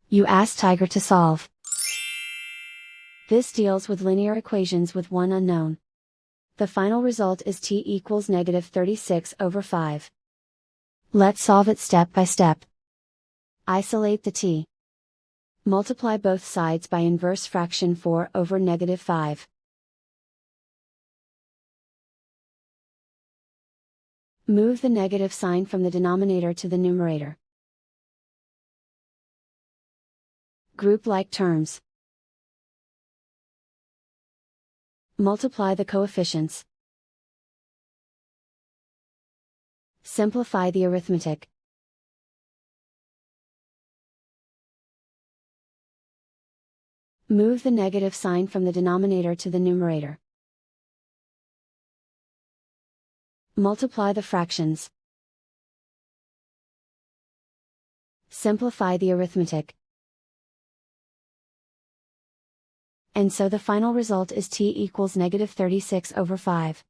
You ask Tiger to solve. This deals with linear equations with one unknown. The final result is t equals -36/5. Let's solve it step by step. Isolate the t. Multiply both sides by inverse fraction 4/5. Move the negative sign from the denominator to the numerator. Group like terms. Multiply the coefficients. Simplify the arithmetic. Move the negative sign from the denominator to the numerator. Multiply the fractions. Simplify the arithmetic. And so the final result is t equals -36/5.